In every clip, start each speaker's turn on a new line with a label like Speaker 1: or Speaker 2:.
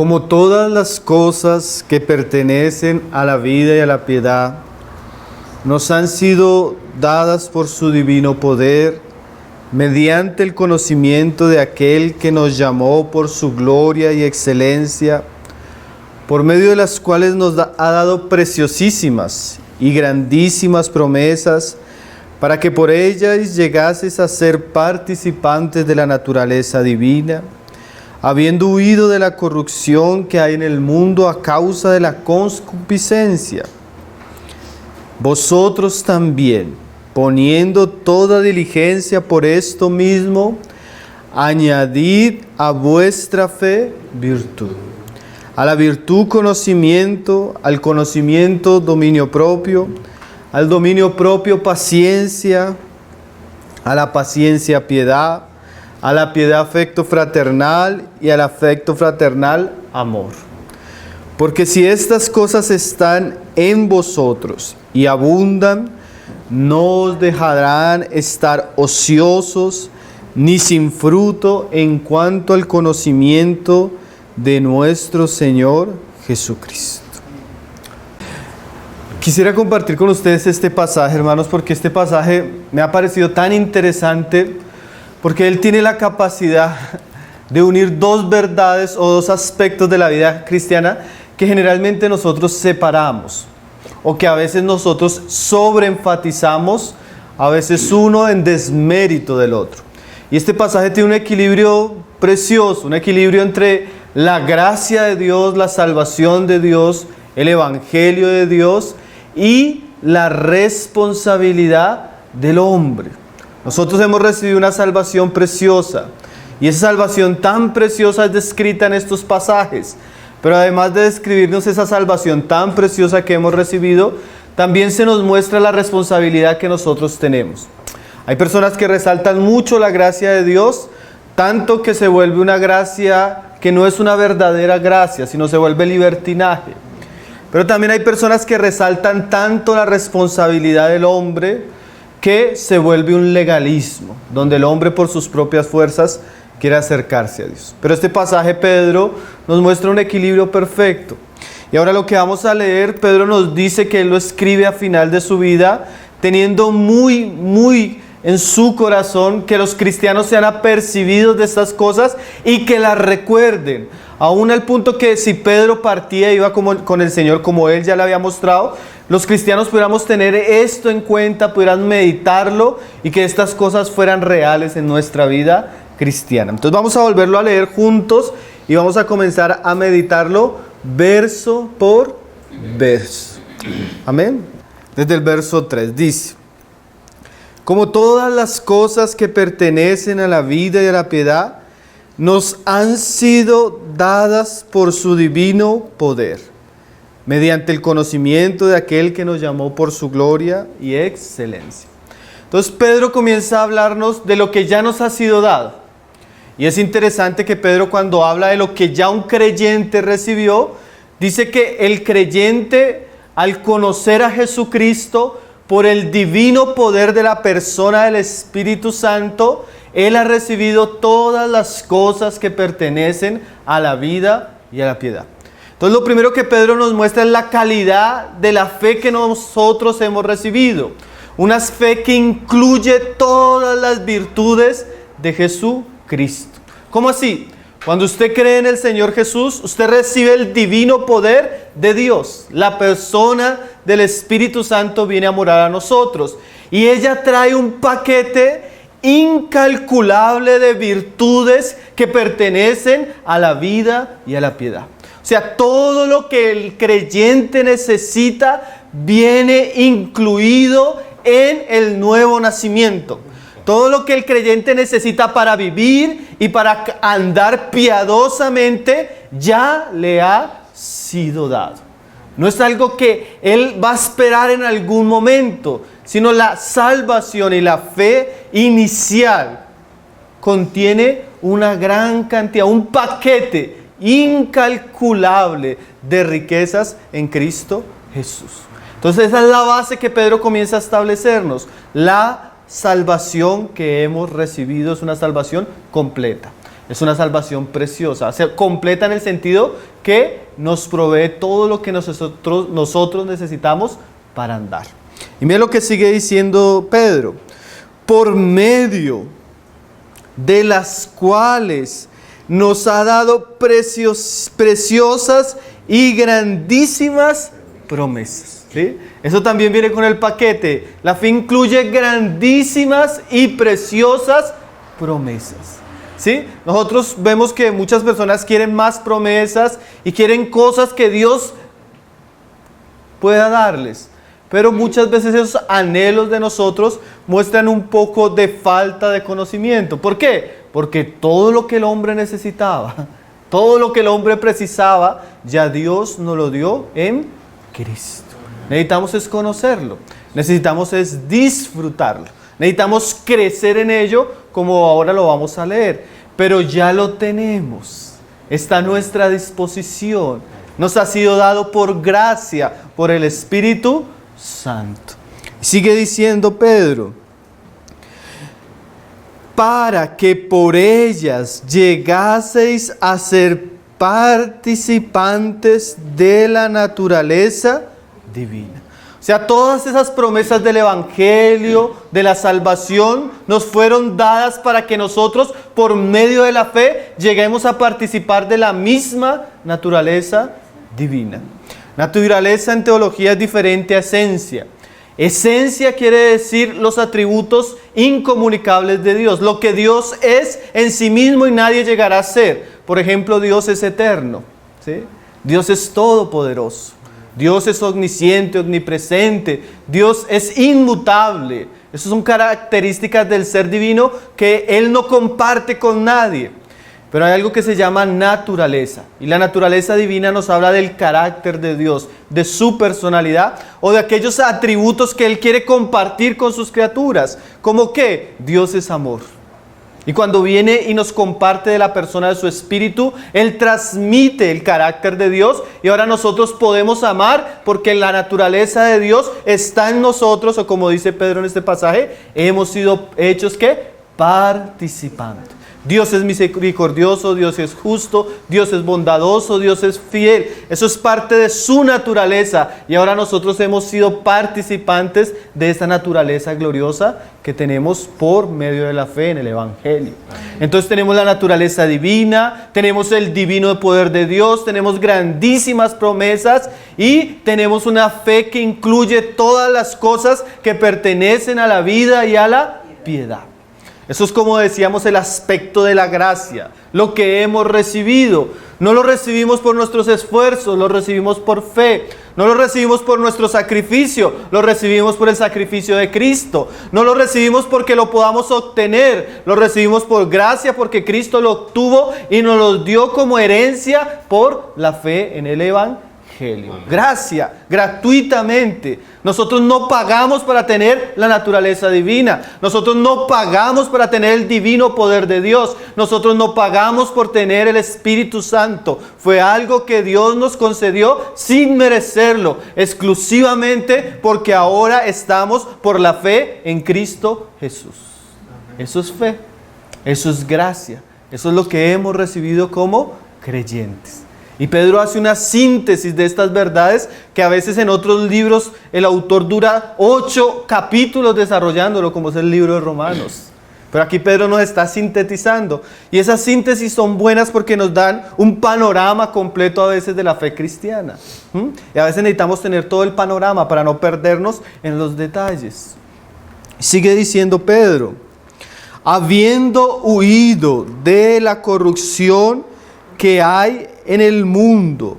Speaker 1: Como todas las cosas que pertenecen a la vida y a la piedad, nos han sido dadas por su divino poder, mediante el conocimiento de aquel que nos llamó por su gloria y excelencia, por medio de las cuales nos ha dado preciosísimas y grandísimas promesas, para que por ellas llegases a ser participantes de la naturaleza divina, habiendo huido de la corrupción que hay en el mundo a causa de la concupiscencia. Vosotros también, poniendo toda diligencia por esto mismo, añadid a vuestra fe virtud, a la virtud conocimiento, al conocimiento dominio propio, al dominio propio paciencia, a la paciencia piedad, a la piedad afecto fraternal y al afecto fraternal amor. Porque si estas cosas están en vosotros y abundan, no os dejarán estar ociosos ni sin fruto en cuanto al conocimiento de nuestro Señor Jesucristo. Quisiera compartir con ustedes este pasaje, hermanos, porque este pasaje me ha parecido tan interesante, porque él tiene la capacidad de unir dos verdades o dos aspectos de la vida cristiana que generalmente nosotros separamos, o que a veces nosotros sobreenfatizamos, a veces uno en desmérito del otro. Y este pasaje tiene un equilibrio precioso, un equilibrio entre la gracia de Dios, la salvación de Dios, el evangelio de Dios y la responsabilidad del hombre. Nosotros hemos recibido una salvación preciosa y esa salvación tan preciosa es descrita en estos pasajes. Pero además de describirnos esa salvación tan preciosa que hemos recibido, también se nos muestra la responsabilidad que nosotros tenemos. Hay personas que resaltan mucho la gracia de Dios, tanto que se vuelve una gracia que no es una verdadera gracia, sino se vuelve libertinaje. Pero también hay personas que resaltan tanto la responsabilidad del hombre que se vuelve un legalismo, donde el hombre por sus propias fuerzas quiere acercarse a Dios. Pero este pasaje, Pedro, nos muestra un equilibrio perfecto. Y ahora lo que vamos a leer, Pedro nos dice que él lo escribe a final de su vida, teniendo muy en su corazón que los cristianos sean apercibidos de estas cosas y que las recuerden. Aún al punto que si Pedro partía, iba con el Señor, como él ya le había mostrado, los cristianos pudiéramos tener esto en cuenta, pudieran meditarlo y que estas cosas fueran reales en nuestra vida cristiana. Entonces vamos a volverlo a leer juntos y vamos a comenzar a meditarlo verso por verso. Amén. Desde el verso 3 dice: como todas las cosas que pertenecen a la vida y a la piedad, nos han sido dadas por su divino poder, mediante el conocimiento de aquel que nos llamó por su gloria y excelencia. Entonces Pedro comienza a hablarnos de lo que ya nos ha sido dado. Y es interesante que Pedro, cuando habla de lo que ya un creyente recibió, dice que el creyente, al conocer a Jesucristo, por el divino poder de la persona del Espíritu Santo, él ha recibido todas las cosas que pertenecen a la vida y a la piedad. Entonces lo primero que Pedro nos muestra es la calidad de la fe que nosotros hemos recibido. Una fe que incluye todas las virtudes de Jesucristo. ¿Cómo así? Cuando usted cree en el Señor Jesús, usted recibe el divino poder de Dios. La persona del Espíritu Santo viene a morar a nosotros. Y ella trae un paquete incalculable de virtudes que pertenecen a la vida y a la piedad. O sea, todo lo que el creyente necesita viene incluido en el nuevo nacimiento. Todo lo que el creyente necesita para vivir y para andar piadosamente ya le ha sido dado. No es algo que él va a esperar en algún momento, sino la salvación y la fe inicial contiene una gran cantidad, un paquete incalculable de riquezas en Cristo Jesús. Entonces esa es la base que Pedro comienza a establecernos. La salvación que hemos recibido es una salvación completa. Es una salvación preciosa, se completa en el sentido que nos provee todo lo que nosotros necesitamos para andar. Y mira lo que sigue diciendo Pedro: por medio de las cuales nos ha dado preciosas y grandísimas promesas. ¿Sí? Eso también viene con el paquete. La fe incluye grandísimas y preciosas promesas. ¿Sí? Nosotros vemos que muchas personas quieren más promesas y quieren cosas que Dios pueda darles. Pero muchas veces esos anhelos de nosotros muestran un poco de falta de conocimiento. ¿Por qué? Porque todo lo que el hombre necesitaba, todo lo que el hombre precisaba, ya Dios nos lo dio en Cristo. Necesitamos es conocerlo, necesitamos es disfrutarlo, necesitamos crecer en ello como ahora lo vamos a leer. Pero ya lo tenemos, está a nuestra disposición, nos ha sido dado por gracia, por el Espíritu Santo. Sigue diciendo Pedro: para que por ellas llegaseis a ser participantes de la naturaleza divina. O sea, todas esas promesas del Evangelio, de la salvación, nos fueron dadas para que nosotros, por medio de la fe, lleguemos a participar de la misma naturaleza divina. Naturaleza en teología es diferente a esencia. Esencia quiere decir los atributos incomunicables de Dios, lo que Dios es en sí mismo y nadie llegará a ser. Por ejemplo, Dios es eterno, ¿sí? Dios es todopoderoso, Dios es omnisciente, omnipresente, Dios es inmutable. Esas son características del ser divino que Él no comparte con nadie. Pero hay algo que se llama naturaleza, y la naturaleza divina nos habla del carácter de Dios, de su personalidad o de aquellos atributos que Él quiere compartir con sus criaturas. ¿Cómo qué? Dios es amor. Y cuando viene y nos comparte de la persona de su Espíritu, Él transmite el carácter de Dios y ahora nosotros podemos amar porque la naturaleza de Dios está en nosotros, o como dice Pedro en este pasaje, hemos sido hechos ¿qué? Participantes. Dios es misericordioso, Dios es justo, Dios es bondadoso, Dios es fiel. Eso es parte de su naturaleza y ahora nosotros hemos sido participantes de esta naturaleza gloriosa que tenemos por medio de la fe en el Evangelio. Entonces tenemos la naturaleza divina, tenemos el divino poder de Dios, tenemos grandísimas promesas y tenemos una fe que incluye todas las cosas que pertenecen a la vida y a la piedad. Eso es, como decíamos, el aspecto de la gracia, lo que hemos recibido. No lo recibimos por nuestros esfuerzos, lo recibimos por fe. No lo recibimos por nuestro sacrificio, lo recibimos por el sacrificio de Cristo. No lo recibimos porque lo podamos obtener, lo recibimos por gracia, porque Cristo lo obtuvo y nos lo dio como herencia por la fe en el Evangelio. Gracia, gratuitamente. Nosotros no pagamos para tener la naturaleza divina. Nosotros no pagamos para tener el divino poder de Dios. Nosotros no pagamos por tener el Espíritu Santo. Fue algo que Dios nos concedió sin merecerlo, exclusivamente porque ahora estamos por la fe en Cristo Jesús. Eso es fe, eso es gracia, eso es lo que hemos recibido como creyentes. Y Pedro hace una síntesis de estas verdades que a veces en otros libros el autor dura 8 capítulos desarrollándolo, como es el libro de Romanos. Pero aquí Pedro nos está sintetizando. Y esas síntesis son buenas porque nos dan un panorama completo a veces de la fe cristiana. Y a veces necesitamos tener todo el panorama para no perdernos en los detalles. Sigue diciendo Pedro: habiendo huido de la corrupción que hay en el mundo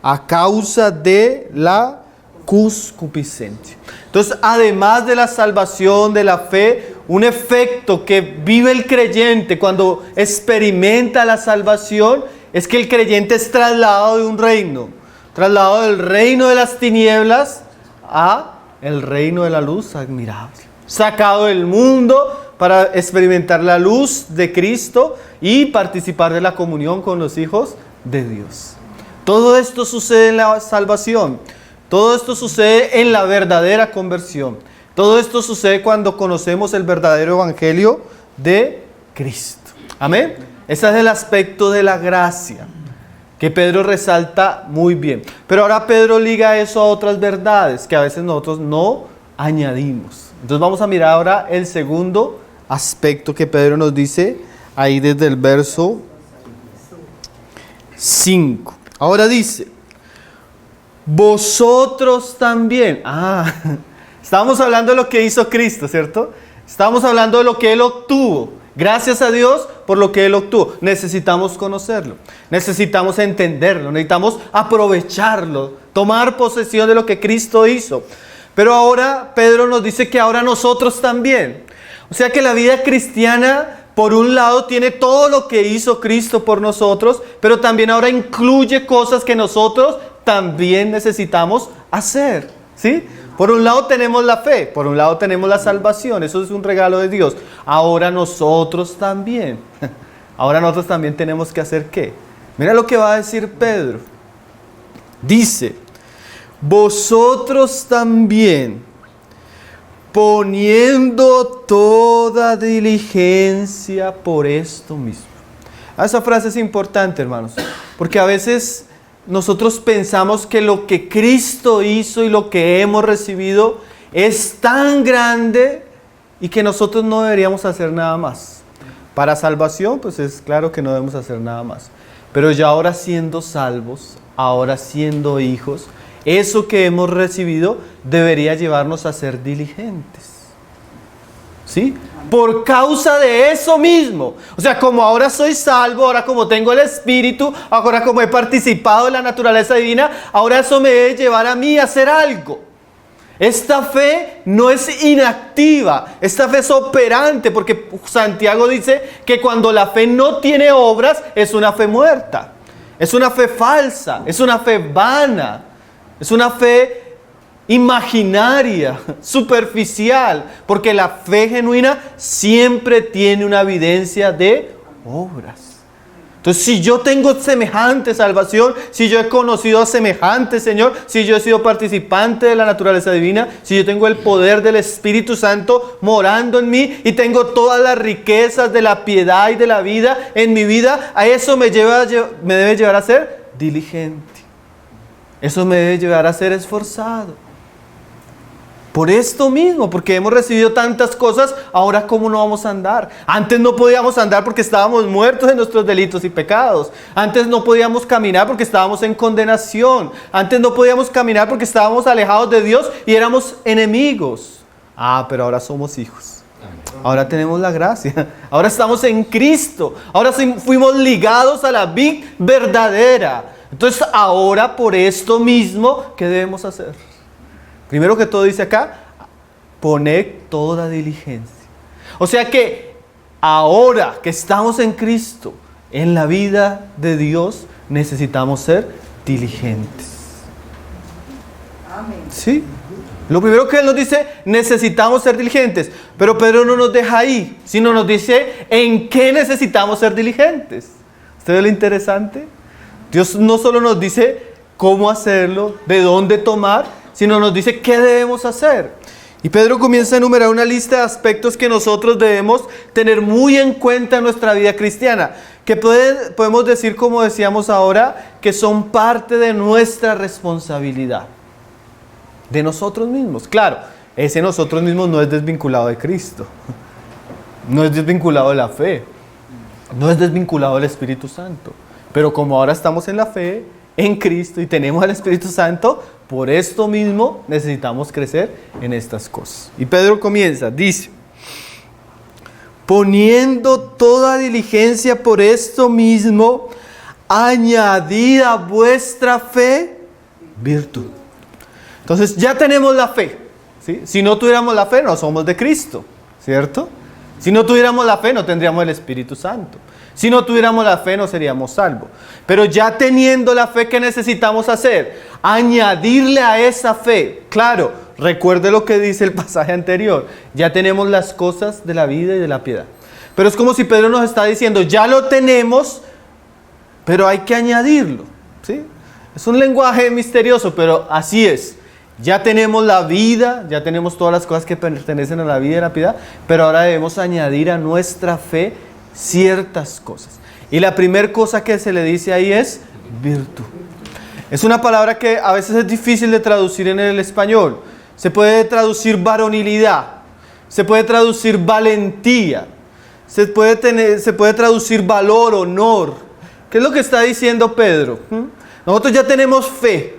Speaker 1: a causa de la concupiscencia. Entonces, además de la salvación, de la fe, un efecto que vive el creyente cuando experimenta la salvación es que el creyente es trasladado de un reino, trasladado del reino de las tinieblas a el reino de la luz admirable, sacado del mundo para experimentar la luz de Cristo y participar de la comunión con los hijos de Dios. Todo esto sucede en la salvación. Todo esto sucede en la verdadera conversión. Todo esto sucede cuando conocemos el verdadero evangelio de Cristo. Amén. Ese es el aspecto de la gracia, que Pedro resalta muy bien. Pero ahora Pedro liga eso a otras verdades que a veces nosotros no añadimos. Entonces vamos a mirar ahora el segundo aspecto que Pedro nos dice ahí desde el verso 5. Ahora dice, vosotros también. Estábamos hablando de lo que hizo Cristo, ¿cierto? Estábamos hablando de lo que Él obtuvo. Gracias a Dios por lo que Él obtuvo. Necesitamos conocerlo, necesitamos entenderlo, necesitamos aprovecharlo, tomar posesión de lo que Cristo hizo. Pero ahora Pedro nos dice que ahora nosotros también. O sea que la vida cristiana, por un lado, tiene todo lo que hizo Cristo por nosotros, pero también ahora incluye cosas que nosotros también necesitamos hacer, ¿sí? Por un lado tenemos la fe, por un lado tenemos la salvación, eso es un regalo de Dios. Ahora nosotros también tenemos que hacer ¿qué? Mira lo que va a decir Pedro. Dice, vosotros también, poniendo toda diligencia por esto mismo. Esa frase es importante, hermanos, porque a veces nosotros pensamos que lo que Cristo hizo y lo que hemos recibido es tan grande y que nosotros no deberíamos hacer nada más. Para salvación, pues es claro que no debemos hacer nada más. Pero ya ahora siendo salvos, ahora siendo hijos, eso que hemos recibido debería llevarnos a ser diligentes. ¿Sí? Por causa de eso mismo. O sea, como ahora soy salvo, ahora como tengo el Espíritu, ahora como he participado en la naturaleza divina, ahora eso me debe llevar a mí a hacer algo. Esta fe no es inactiva, esta fe es operante, porque Santiago dice que cuando la fe no tiene obras, es una fe muerta, es una fe falsa, es una fe vana, es una fe imaginaria, superficial, porque la fe genuina siempre tiene una evidencia de obras. Entonces, si yo tengo semejante salvación, si yo he conocido a semejante Señor, si yo he sido participante de la naturaleza divina, si yo tengo el poder del Espíritu Santo morando en mí y tengo todas las riquezas de la piedad y de la vida en mi vida, a eso me debe llevar a ser diligente. Eso me debe llevar a ser esforzado. Por esto mismo, porque hemos recibido tantas cosas, ahora ¿cómo no vamos a andar? Antes no podíamos andar porque estábamos muertos en nuestros delitos y pecados. Antes no podíamos caminar porque estábamos en condenación. Antes no podíamos caminar porque estábamos alejados de Dios y éramos enemigos. Pero ahora somos hijos. Ahora tenemos la gracia. Ahora estamos en Cristo. Ahora fuimos ligados a la vid verdadera. Entonces ahora por esto mismo, ¿qué debemos hacer? Primero que todo dice acá, poned toda diligencia. O sea que ahora que estamos en Cristo, en la vida de Dios, necesitamos ser diligentes. Amén. ¿Sí? Lo primero que Él nos dice, necesitamos ser diligentes. Pero Pedro no nos deja ahí, sino nos dice en qué necesitamos ser diligentes. ¿Usted ve lo interesante? Dios no solo nos dice cómo hacerlo, de dónde tomar, sino nos dice qué debemos hacer. Y Pedro comienza a enumerar una lista de aspectos que nosotros debemos tener muy en cuenta en nuestra vida cristiana, que podemos decir, como decíamos ahora, que son parte de nuestra responsabilidad, de nosotros mismos. Claro, ese nosotros mismos no es desvinculado de Cristo, no es desvinculado de la fe, no es desvinculado del Espíritu Santo, pero como ahora estamos en la fe, en Cristo y tenemos al Espíritu Santo, por esto mismo necesitamos crecer en estas cosas. Y Pedro comienza, dice, poniendo toda diligencia por esto mismo, añadid a vuestra fe virtud. Entonces ya tenemos la fe, ¿sí? Si no tuviéramos la fe, no somos de Cristo, ¿cierto? Si no tuviéramos la fe, no tendríamos el Espíritu Santo. Si no tuviéramos la fe, no seríamos salvos. Pero ya teniendo la fe, ¿qué necesitamos hacer? Añadirle a esa fe. Claro, recuerde lo que dice el pasaje anterior. Ya tenemos las cosas de la vida y de la piedad. Pero es como si Pedro nos está diciendo, ya lo tenemos, pero hay que añadirlo, ¿sí? Es un lenguaje misterioso, pero así es. Ya tenemos la vida, ya tenemos todas las cosas que pertenecen a la vida y a la piedad, pero ahora debemos añadir a nuestra fe ciertas cosas. Y la primera cosa que se le dice ahí es virtud. Es una palabra que a veces es difícil de traducir en el español. Se puede traducir varonilidad, se puede traducir valentía, se puede traducir valor, honor. ¿Qué es lo que está diciendo Pedro? Nosotros ya tenemos fe,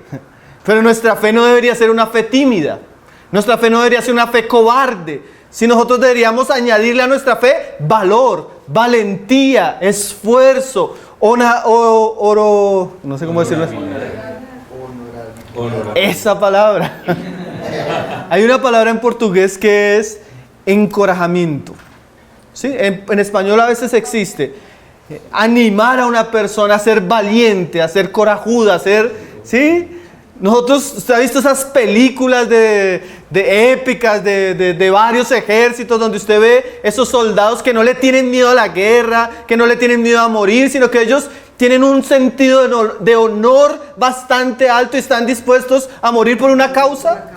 Speaker 1: pero nuestra fe no debería ser una fe tímida. Nuestra fe no debería ser una fe cobarde. Si nosotros deberíamos añadirle a nuestra fe valor, valentía, esfuerzo, no sé cómo decirlo así. Esa palabra. Hay una palabra en portugués que es encorajamiento. ¿Sí? En español a veces existe. Animar a una persona a ser valiente, a ser corajuda, a ser... ¿Sí? ¿Usted ha visto esas películas de épicas de varios ejércitos donde usted ve esos soldados que no le tienen miedo a la guerra, que no le tienen miedo a morir, sino que ellos tienen un sentido de honor bastante alto y están dispuestos a morir por una causa?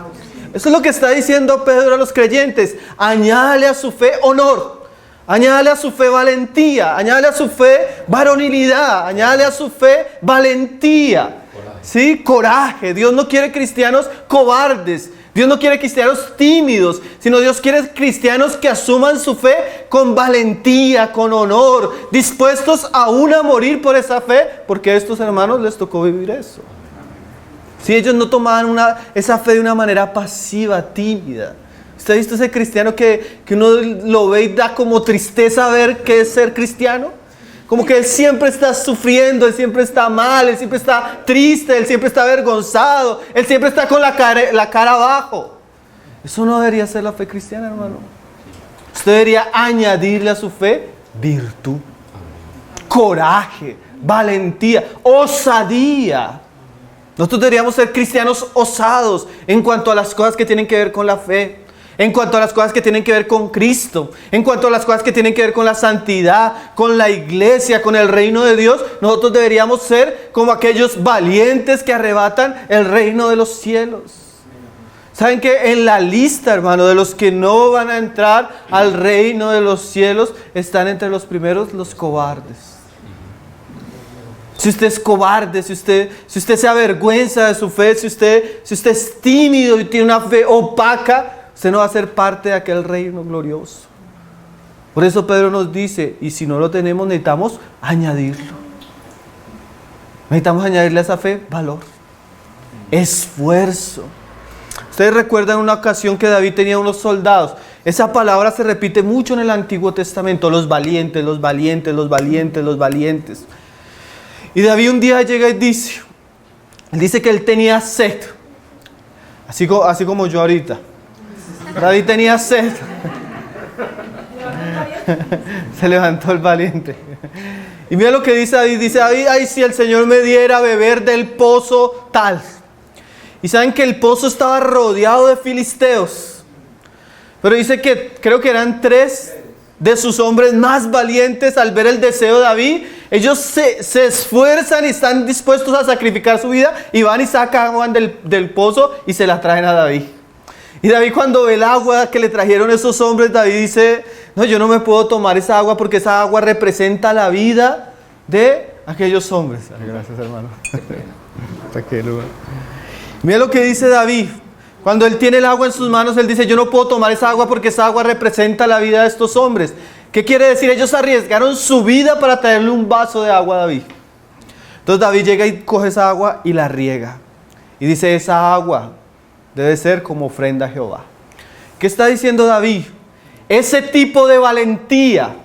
Speaker 1: Eso es lo que está diciendo Pedro a los creyentes. Añádale a su fe honor, añádale a su fe valentía, añádale a su fe varonilidad, añádale a su fe valentía. ¿Sí? Coraje. Dios no quiere cristianos cobardes. Dios no quiere cristianos tímidos, sino Dios quiere cristianos que asuman su fe con valentía, con honor, dispuestos aún a morir por esa fe, porque a estos hermanos les tocó vivir eso. Si ellos no tomaban esa fe de una manera pasiva, tímida. ¿Usted ha visto ese cristiano que uno lo ve y da como tristeza ver qué es ser cristiano? Como que él siempre está sufriendo, él siempre está mal, él siempre está triste, él siempre está avergonzado, él siempre está con la cara abajo. Eso no debería ser la fe cristiana, hermano. Usted debería añadirle a su fe virtud, coraje, valentía, osadía. Nosotros deberíamos ser cristianos osados en cuanto a las cosas que tienen que ver con la fe, en cuanto a las cosas que tienen que ver con Cristo, en cuanto a las cosas que tienen que ver con la santidad, con la iglesia, con el reino de Dios. Nosotros deberíamos ser como aquellos valientes que arrebatan el reino de los cielos. ¿Saben que en la lista, hermano, de los que no van a entrar al reino de los cielos, están entre los primeros los cobardes? Si usted es cobarde, si usted se avergüenza de su fe, si usted es tímido y tiene una fe opaca, usted no va a ser parte de aquel reino glorioso. Por eso Pedro nos dice, y si no lo tenemos, necesitamos añadirlo. Necesitamos añadirle a esa fe valor, esfuerzo. Ustedes recuerdan una ocasión que David tenía unos soldados. Esa palabra se repite mucho en el Antiguo Testamento. Los valientes, los valientes, los valientes, los valientes. Y David un día llega y dice que él tenía sed. Así como yo ahorita. David tenía sed. Se levantó el valiente. Y mira lo que dice David. Dice David, ay, si el Señor me diera a beber del pozo tal. Y saben que el pozo estaba rodeado de filisteos. Pero dice que creo que eran 3 de sus hombres más valientes al ver el deseo de David. Ellos se esfuerzan y están dispuestos a sacrificar su vida y van y sacan agua del pozo y se la traen a David. Y David, cuando ve el agua que le trajeron esos hombres, David dice, no, yo no me puedo tomar esa agua porque esa agua representa la vida de aquellos hombres. Ay, gracias, hermano. Mira lo que dice David. Cuando él tiene el agua en sus manos, él dice, yo no puedo tomar esa agua porque esa agua representa la vida de estos hombres. ¿Qué quiere decir? Ellos arriesgaron su vida para traerle un vaso de agua a David. Entonces David llega y coge esa agua y la riega. Y dice, esa agua debe ser como ofrenda a Jehová. ¿Qué está diciendo David? Ese tipo de valentía,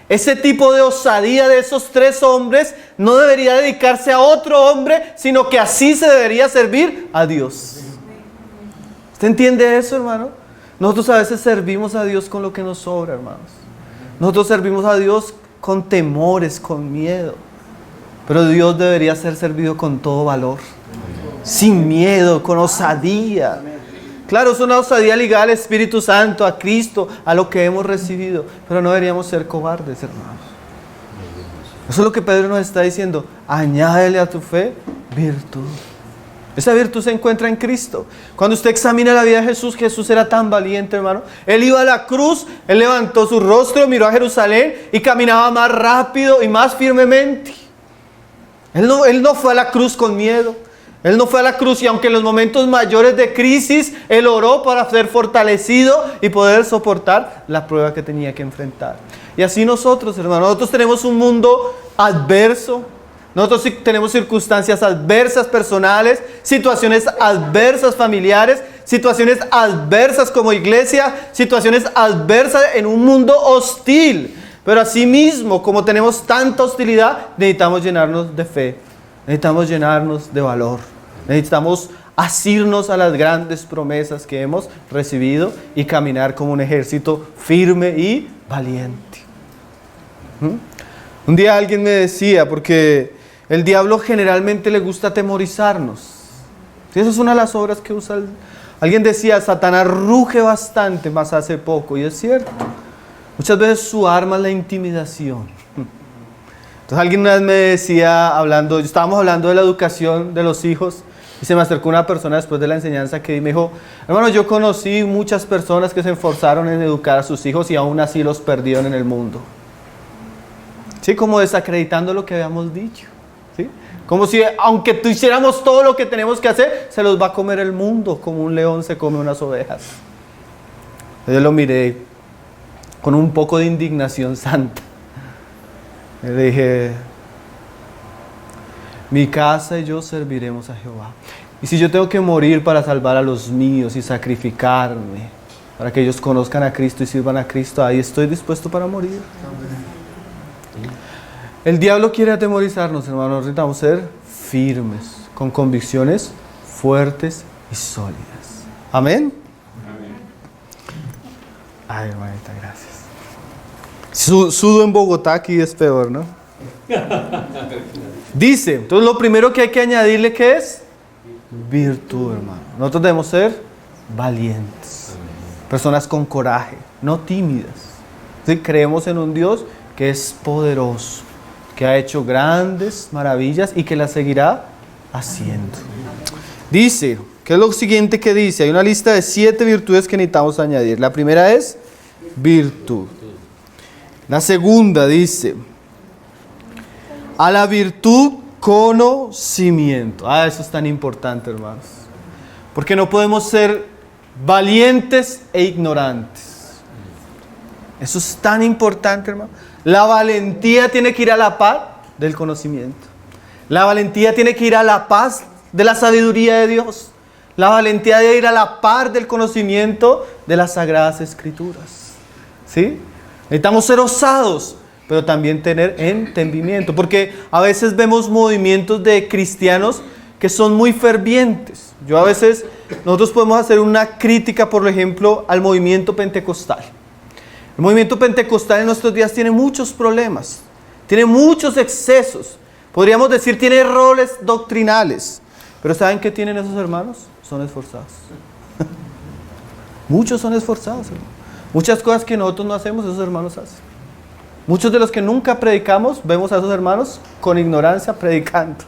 Speaker 1: ese tipo de osadía de esos 3 hombres no debería dedicarse a otro hombre, sino que así se debería servir a Dios. ¿Usted entiende eso, hermano? Nosotros a veces servimos a Dios con lo que nos sobra, hermanos. Nosotros servimos a Dios con temores, con miedo. Pero Dios debería ser servido con todo valor, sin miedo, con osadía. Claro, es una osadía ligada al Espíritu Santo, a Cristo, a lo que hemos recibido. Pero no deberíamos ser cobardes, hermanos. Eso es lo que Pedro nos está diciendo. Añádele a tu fe virtud. Esa virtud se encuentra en Cristo. Cuando usted examina la vida de Jesús, Jesús era tan valiente, hermano. Él iba a la cruz, Él levantó su rostro, miró a Jerusalén y caminaba más rápido y más firmemente. Él no fue a la cruz con miedo. Él no fue a la cruz y aunque en los momentos mayores de crisis, Él oró para ser fortalecido y poder soportar la prueba que tenía que enfrentar. Y así nosotros, hermano, nosotros tenemos un mundo adverso. Nosotros tenemos circunstancias adversas personales, situaciones adversas familiares, situaciones adversas como iglesia, situaciones adversas en un mundo hostil. Pero asimismo, como tenemos tanta hostilidad, necesitamos llenarnos de fe, necesitamos llenarnos de valor, necesitamos asirnos a las grandes promesas que hemos recibido y caminar como un ejército firme y valiente. Un día alguien me decía, porque el diablo generalmente le gusta atemorizarnos. Esa es una de las obras que usa. Alguien decía, Satanás ruge bastante más hace poco, y es cierto. Muchas veces su arma es la intimidación. Entonces alguien una vez me decía, estábamos hablando de la educación de los hijos, y se me acercó una persona después de la enseñanza que me dijo, hermano, yo conocí muchas personas que se esforzaron en educar a sus hijos y aún así los perdieron en el mundo. Sí, como desacreditando lo que habíamos dicho. ¿Sí? Como si aunque hiciéramos todo lo que tenemos que hacer, se los va a comer el mundo como un león se come unas ovejas. Yo lo miré con un poco de indignación santa. Le dije, mi casa y yo serviremos a Jehová. Y si yo tengo que morir para salvar a los míos y sacrificarme para que ellos conozcan a Cristo y sirvan a Cristo, ahí estoy dispuesto para morir. El diablo quiere atemorizarnos, hermanos. Necesitamos ser firmes, con convicciones fuertes y sólidas. ¿Amén? Amén. Ay, hermanita, gracias. Sudo en Bogotá, aquí es peor, ¿no? Dice, entonces lo primero que hay que añadirle, ¿qué es? Virtud, hermano. Nosotros debemos ser valientes, personas con coraje, no tímidas. ¿Sí? Creemos en un Dios que es poderoso, que ha hecho grandes maravillas y que las seguirá haciendo. Dice, ¿qué es lo siguiente que dice? Hay una lista de 7 virtudes que necesitamos añadir. La primera es virtud. La segunda dice, a la virtud conocimiento. Eso es tan importante, hermanos. Porque no podemos ser valientes e ignorantes. Eso es tan importante, hermano. La valentía tiene que ir a la par del conocimiento. La valentía tiene que ir a la paz de la sabiduría de Dios. La valentía debe ir a la par del conocimiento de las Sagradas Escrituras. ¿Sí? Necesitamos ser osados, pero también tener entendimiento. Porque a veces vemos movimientos de cristianos que son muy fervientes. Nosotros podemos hacer una crítica, por ejemplo, al movimiento pentecostal. El movimiento pentecostal en nuestros días tiene muchos problemas, tiene muchos excesos, podríamos decir tiene errores doctrinales, pero ¿saben qué tienen esos hermanos? Son esforzados. Muchos son esforzados, hermano. Muchas cosas que nosotros no hacemos, esos hermanos hacen. Muchos de los que nunca predicamos, vemos a esos hermanos con ignorancia predicando.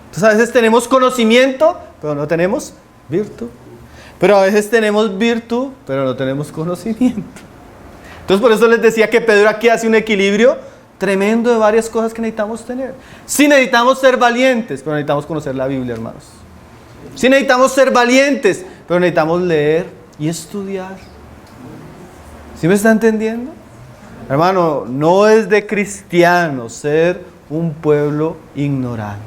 Speaker 1: Entonces a veces tenemos conocimiento, pero no tenemos virtud. Pero a veces tenemos virtud, pero no tenemos conocimiento. Entonces por eso les decía que Pedro aquí hace un equilibrio tremendo de varias cosas que necesitamos tener. Sí necesitamos ser valientes, pero necesitamos conocer la Biblia, hermanos. Sí necesitamos ser valientes, pero necesitamos leer y estudiar. ¿Sí me está entendiendo? Hermano, no es de cristiano ser un pueblo ignorante.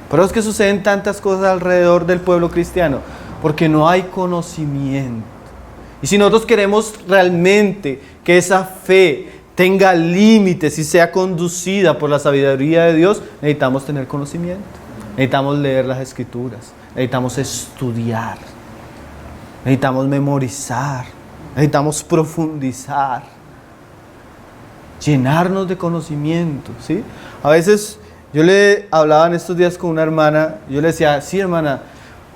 Speaker 1: Por eso es que suceden tantas cosas alrededor del pueblo cristiano, porque no hay conocimiento. Y si nosotros queremos realmente que esa fe tenga límites y sea conducida por la sabiduría de Dios, necesitamos tener conocimiento, necesitamos leer las Escrituras, necesitamos estudiar, necesitamos memorizar, necesitamos profundizar, llenarnos de conocimiento, ¿sí? A veces yo le hablaba en estos días con una hermana, yo le decía, sí, hermana,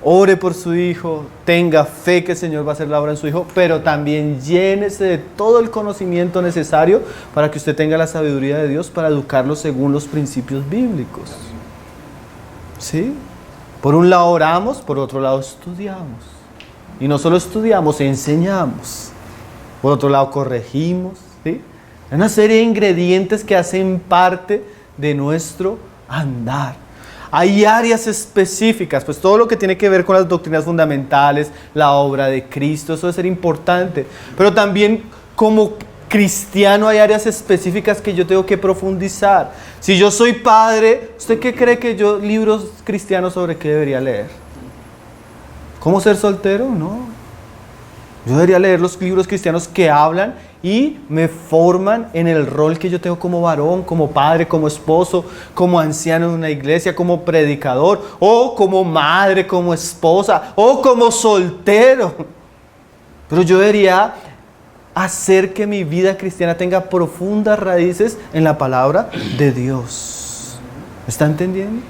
Speaker 1: ore por su hijo, tenga fe que el Señor va a hacer la obra en su hijo, pero también llénese de todo el conocimiento necesario para que usted tenga la sabiduría de Dios para educarlo según los principios bíblicos. ¿Sí? Por un lado oramos, por otro lado estudiamos. Y no solo estudiamos, enseñamos. Por otro lado corregimos, ¿sí? Hay una serie de ingredientes que hacen parte de nuestro andar. Hay áreas específicas, pues todo lo que tiene que ver con las doctrinas fundamentales, la obra de Cristo, eso debe ser importante. Pero también como cristiano hay áreas específicas que yo tengo que profundizar. Si yo soy padre, ¿usted qué cree que yo libros cristianos sobre qué debería leer? ¿Cómo ser soltero? No. Yo debería leer los libros cristianos que hablan y me forman en el rol que yo tengo como varón, como padre, como esposo, como anciano en una iglesia, como predicador, o como madre, como esposa, o como soltero. Pero yo debería hacer que mi vida cristiana tenga profundas raíces en la palabra de Dios. ¿Me está entendiendo?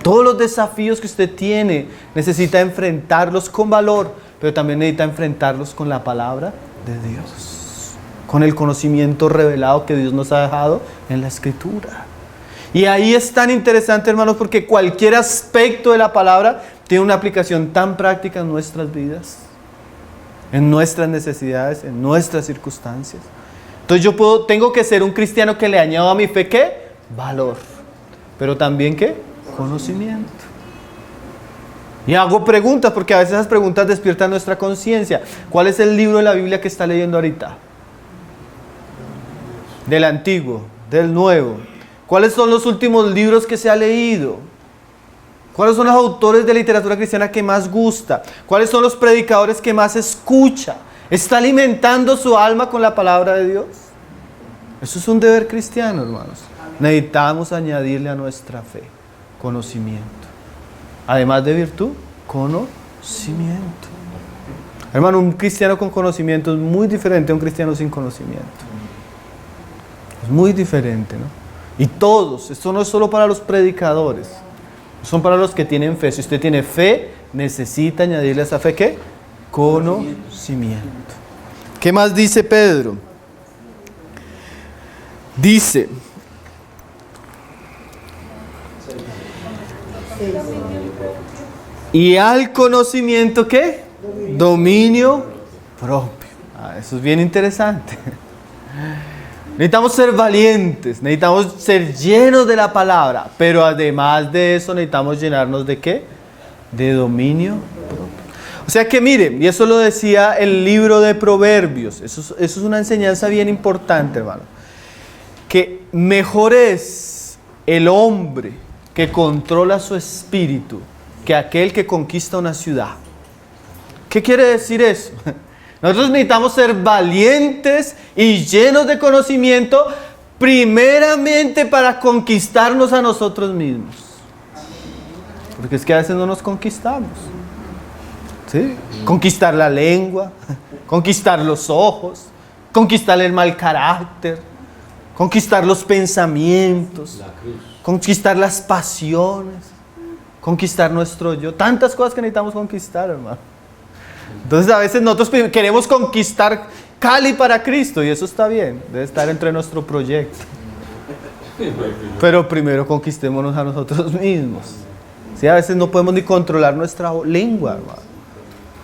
Speaker 1: Todos los desafíos que usted tiene necesita enfrentarlos con valor, pero también necesita enfrentarlos con la palabra de Dios, con el conocimiento revelado que Dios nos ha dejado en la Escritura. Y ahí es tan interesante, hermanos, porque cualquier aspecto de la palabra tiene una aplicación tan práctica en nuestras vidas, en nuestras necesidades, en nuestras circunstancias. Entonces tengo que ser un cristiano que le añado a mi fe, ¿qué? Valor. Pero también, ¿qué? Conocimiento. Y hago preguntas, porque a veces esas preguntas despiertan nuestra conciencia. ¿Cuál es el libro de la Biblia que está leyendo ahorita? Del Antiguo, del Nuevo. ¿Cuáles son los últimos libros que se ha leído? ¿Cuáles son los autores de literatura cristiana que más gusta? ¿Cuáles son los predicadores que más escucha? ¿Está alimentando su alma con la palabra de Dios? Eso es un deber cristiano, hermanos. Necesitamos añadirle a nuestra fe conocimiento. Además de virtud, conocimiento. Hermano, un cristiano con conocimiento es muy diferente a un cristiano sin conocimiento. Es muy diferente, ¿no? Y todos, esto no es solo para los predicadores, son para los que tienen fe. Si usted tiene fe, necesita añadirle a esa fe, ¿qué? Conocimiento. ¿Qué más dice Pedro? Dice: y al conocimiento, ¿qué? Dominio propio. Eso es bien interesante. Necesitamos ser valientes, necesitamos ser llenos de la palabra, pero además de eso necesitamos llenarnos ¿de qué? De dominio propio. O sea que mire, y eso lo decía el libro de Proverbios, eso es una enseñanza bien importante, hermano, que mejor es el hombre que controla su espíritu que aquel que conquista una ciudad. ¿Qué quiere decir eso? Nosotros necesitamos ser valientes y llenos de conocimiento, primeramente para conquistarnos a nosotros mismos. Porque es que a veces no nos conquistamos. ¿Sí? Conquistar la lengua, conquistar los ojos, conquistar el mal carácter, conquistar los pensamientos, conquistar las pasiones, conquistar nuestro yo. Tantas cosas que necesitamos conquistar, hermano. Entonces a veces nosotros queremos conquistar Cali para Cristo, y eso está bien, debe estar entre nuestro proyecto. Pero primero conquistémonos a nosotros mismos. ¿Sí? A veces no podemos ni controlar nuestra lengua, hermano.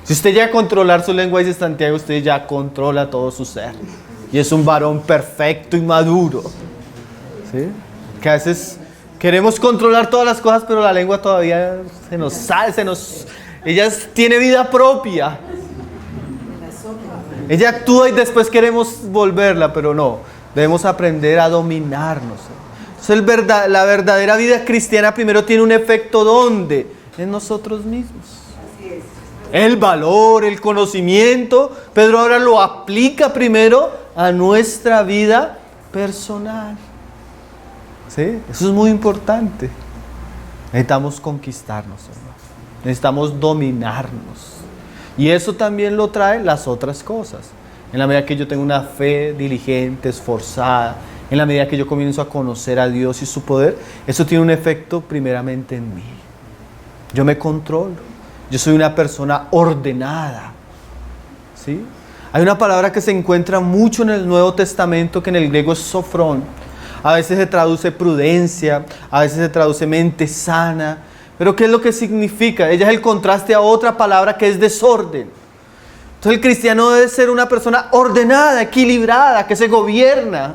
Speaker 1: Si usted llega a controlar su lengua, dice Santiago, usted ya controla todo su ser. Y es un varón perfecto y maduro. ¿Sí? Que a veces queremos controlar todas las cosas, pero la lengua todavía se nos sale, ella tiene vida propia. Ella actúa y después queremos volverla, pero no. Debemos aprender a dominarnos. Entonces la verdadera vida cristiana primero tiene un efecto ¿dónde? En nosotros mismos. El valor, el conocimiento. Pedro ahora lo aplica primero a nuestra vida personal. ¿Sí? Eso es muy importante. Necesitamos conquistarnos, hermano. Necesitamos dominarnos. Y eso también lo trae las otras cosas. En la medida que yo tengo una fe diligente, esforzada, en la medida que yo comienzo a conocer a Dios y su poder, eso tiene un efecto primeramente en mí. Yo me controlo. Yo soy una persona ordenada. ¿Sí? Hay una palabra que se encuentra mucho en el Nuevo Testamento, que en el griego es sofrón. A veces se traduce prudencia, a veces se traduce mente sana, Pero ¿qué es lo que significa? Ella es el contraste a otra palabra que es desorden. Entonces el cristiano debe ser una persona ordenada, equilibrada, que se gobierna.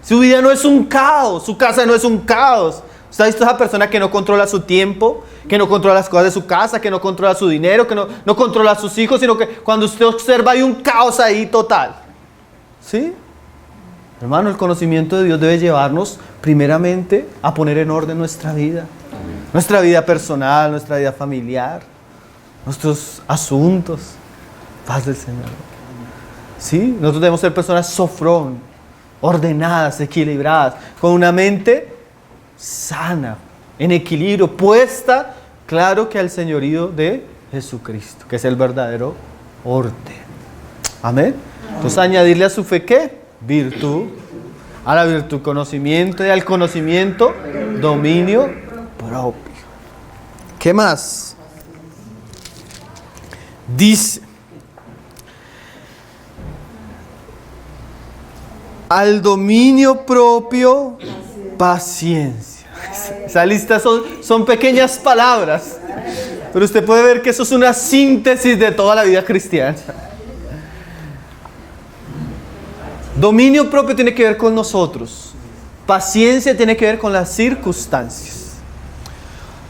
Speaker 1: Su vida no es un caos, su casa no es un caos. ¿Usted ha visto a esa persona que no controla su tiempo, que no controla las cosas de su casa, que no controla su dinero, que no controla a sus hijos, sino que cuando usted observa hay un caos ahí total? ¿Sí? Hermano, el conocimiento de Dios debe llevarnos primeramente a poner en orden nuestra vida. Nuestra vida personal, nuestra vida familiar, nuestros asuntos. Paz del Señor. ¿Sí? Nosotros debemos ser personas sofrón, ordenadas, equilibradas, con una mente sana, en equilibrio, puesta, claro que al señorío de Jesucristo, que es el verdadero orden. Amén. Entonces añadirle a su fe, ¿qué? Virtud. A la virtud, conocimiento, y al conocimiento, dominio propio. ¿Qué más? Dice, al dominio propio, paciencia. Esa lista son pequeñas palabras, pero usted puede ver que eso es una síntesis de toda la vida cristiana. Dominio propio tiene que ver con nosotros. Paciencia tiene que ver con las circunstancias.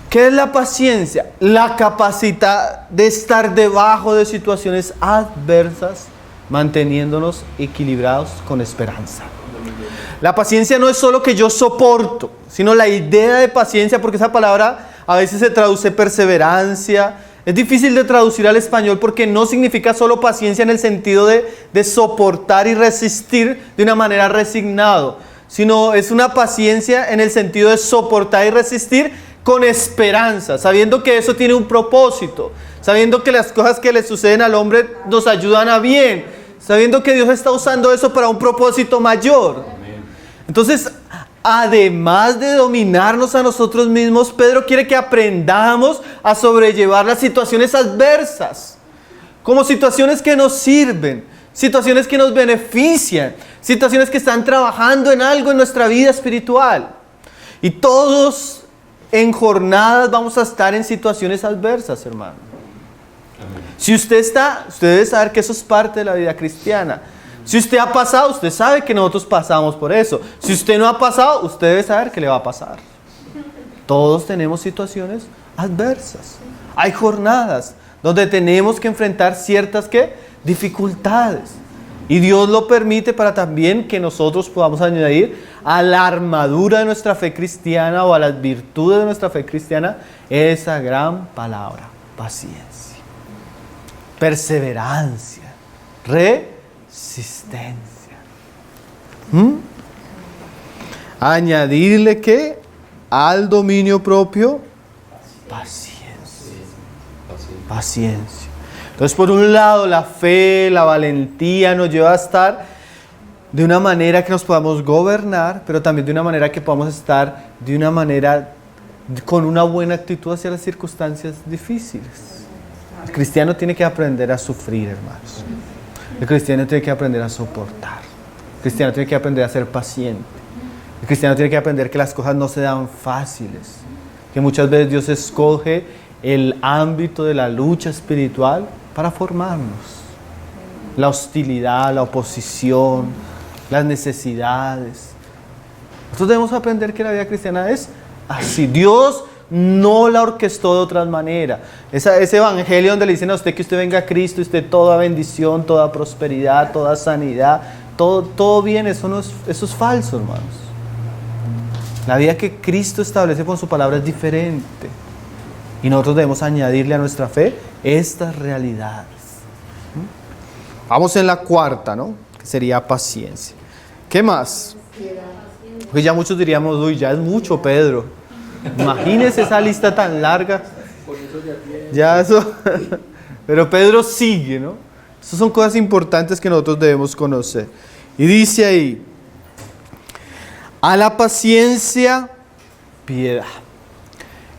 Speaker 1: ¿Qué es la paciencia? La capacidad de estar debajo de situaciones adversas, manteniéndonos equilibrados con esperanza. La paciencia no es solo que yo soporto, sino la idea de paciencia, porque esa palabra a veces se traduce perseverancia. Es difícil de traducir al español porque no significa solo paciencia en el sentido de soportar y resistir de una manera resignado, sino es una paciencia en el sentido de soportar y resistir con esperanza, sabiendo que eso tiene un propósito, sabiendo que las cosas que le suceden al hombre nos ayudan a bien, sabiendo que Dios está usando eso para un propósito mayor. Entonces, además de dominarnos a nosotros mismos, Pedro quiere que aprendamos a sobrellevar las situaciones adversas, como situaciones que nos sirven, situaciones que nos benefician, situaciones que están trabajando en algo en nuestra vida espiritual. Y todos en jornadas vamos a estar en situaciones adversas, hermano. Si usted debe saber que eso es parte de la vida cristiana. Si usted ha pasado, usted sabe que nosotros pasamos por eso. Si usted no ha pasado, usted debe saber que le va a pasar. Todos tenemos situaciones adversas. Hay jornadas donde tenemos que enfrentar ciertas dificultades. Y Dios lo permite para también que nosotros podamos añadir a la armadura de nuestra fe cristiana o a las virtudes de nuestra fe cristiana esa gran palabra: paciencia, perseverancia, resistencia. Añadirle que al dominio propio, paciencia. Paciencia. Entonces, por un lado, la fe, la valentía nos lleva a estar de una manera que nos podamos gobernar, pero también de una manera que podamos estar de una manera con una buena actitud hacia las circunstancias difíciles. El cristiano tiene que aprender a sufrir, hermanos. El cristiano tiene que aprender a soportar. El cristiano tiene que aprender a ser paciente. El cristiano tiene que aprender que las cosas no se dan fáciles, que muchas veces Dios escoge el ámbito de la lucha espiritual para formarnos. La hostilidad, la oposición, las necesidades. Nosotros debemos aprender que la vida cristiana es así. Dios no la orquestó de otra manera. Ese evangelio donde le dicen a usted que usted venga a Cristo, usted toda bendición, toda prosperidad, toda sanidad, todo bien, eso es falso, hermanos. La vida que Cristo establece con su palabra es diferente. Y nosotros debemos añadirle a nuestra fe estas realidades. Vamos en la cuarta, ¿no? Que sería paciencia. ¿Qué más? Porque ya muchos diríamos, uy, ya es mucho, Pedro. Imagínese esa lista tan larga. Ya eso. Pero Pedro sigue, ¿no? Esas son cosas importantes que nosotros debemos conocer. Y dice ahí, a la paciencia, piedad.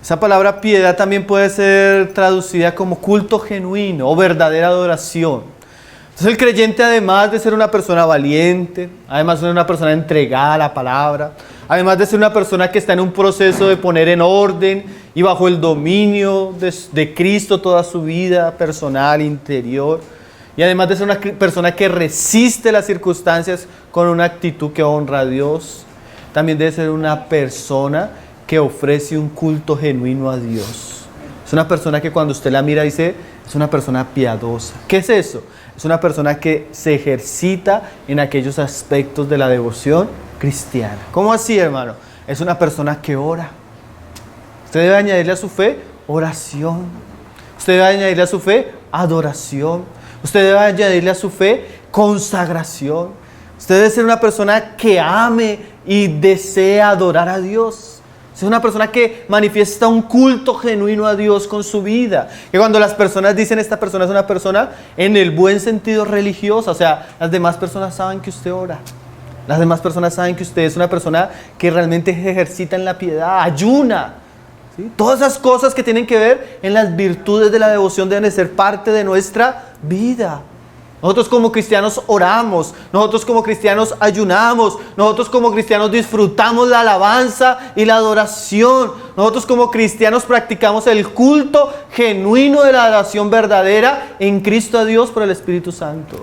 Speaker 1: Esa palabra piedad también puede ser traducida como culto genuino o verdadera adoración. Entonces el creyente, además de ser una persona valiente, además de ser una persona entregada a la palabra, además de ser una persona que está en un proceso de poner en orden y bajo el dominio de Cristo toda su vida personal, interior, y además de ser una persona que resiste las circunstancias con una actitud que honra a Dios, también debe ser una persona que ofrece un culto genuino a Dios. Es una persona que cuando usted la mira dice, es una persona piadosa. ¿Qué es eso? Es una persona que se ejercita en aquellos aspectos de la devoción cristiana. ¿Cómo así, hermano? Es una persona que ora. Usted debe añadirle a su fe oración. Usted debe añadirle a su fe adoración. Usted debe añadirle a su fe consagración. Usted debe ser una persona que ame y desea adorar a Dios. Es una persona que manifiesta un culto genuino a Dios con su vida. Que cuando las personas dicen esta persona es una persona en el buen sentido religiosa, o sea, las demás personas saben que usted ora. Las demás personas saben que usted es una persona que realmente ejercita en la piedad, ayuna. ¿Sí? Todas esas cosas que tienen que ver en las virtudes de la devoción deben de ser parte de nuestra vida. Nosotros como cristianos oramos, nosotros como cristianos ayunamos, nosotros como cristianos disfrutamos la alabanza y la adoración. Nosotros como cristianos practicamos el culto genuino de la adoración verdadera en Cristo a Dios por el Espíritu Santo.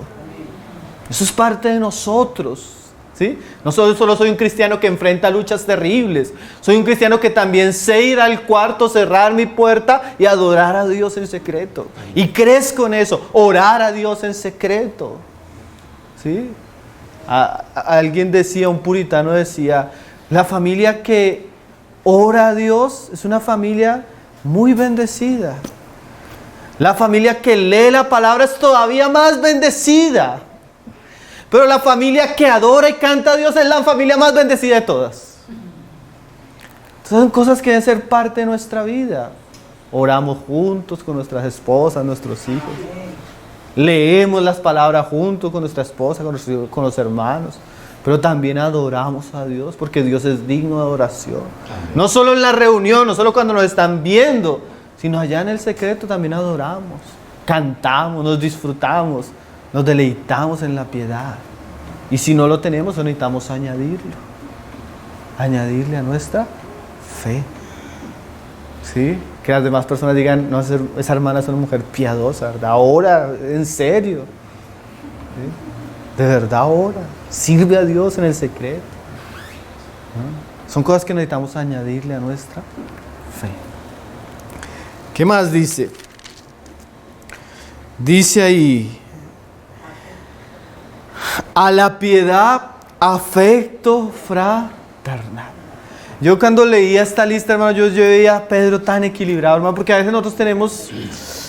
Speaker 1: Eso es parte de nosotros. ¿Sí? No solo soy un cristiano que enfrenta luchas terribles, soy un cristiano que también sé ir al cuarto, cerrar mi puerta y adorar a Dios en secreto. Y crezco en eso, orar a Dios en secreto. ¿Sí? Alguien decía, un puritano decía, la familia que ora a Dios es una familia muy bendecida. La familia que lee la palabra es todavía más bendecida. Pero la familia que adora y canta a Dios es la familia más bendecida de todas. Son cosas que deben ser parte de nuestra vida. Oramos juntos con nuestras esposas, nuestros hijos. Leemos las palabras juntos con nuestra esposa, con los hermanos. Pero también adoramos a Dios porque Dios es digno de adoración. No solo en la reunión, no solo cuando nos están viendo, sino allá en el secreto también adoramos. Cantamos, nos disfrutamos. Nos deleitamos en la piedad. Y si no lo tenemos, necesitamos añadirlo. Añadirle a nuestra fe. ¿Sí? Que las demás personas digan, no, esa hermana es una mujer piadosa, ¿verdad? Ora, en serio. ¿Sí? De verdad ora. Sirve a Dios en el secreto. ¿No? Son cosas que necesitamos añadirle a nuestra fe. ¿Qué más dice? Dice ahí, a la piedad, afecto fraternal. Yo cuando leía esta lista, hermano, yo veía a Pedro tan equilibrado, hermano, porque a veces nosotros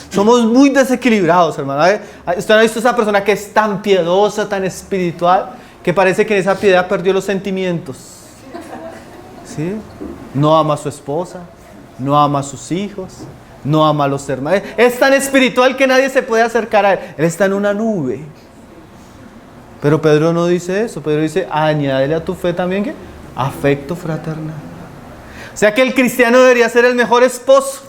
Speaker 1: somos muy desequilibrados, hermano. ¿Usted ha visto esa persona que es tan piedosa, tan espiritual, que parece que en esa piedad perdió los sentimientos? ¿Sí? No ama a su esposa, no ama a sus hijos, no ama a los hermanos. Es tan espiritual que nadie se puede acercar a él. Él está en una nube. Pero Pedro no dice eso. Pedro dice, añádele a tu fe también, ¿qué? Afecto fraternal. O sea que el cristiano debería ser el mejor esposo.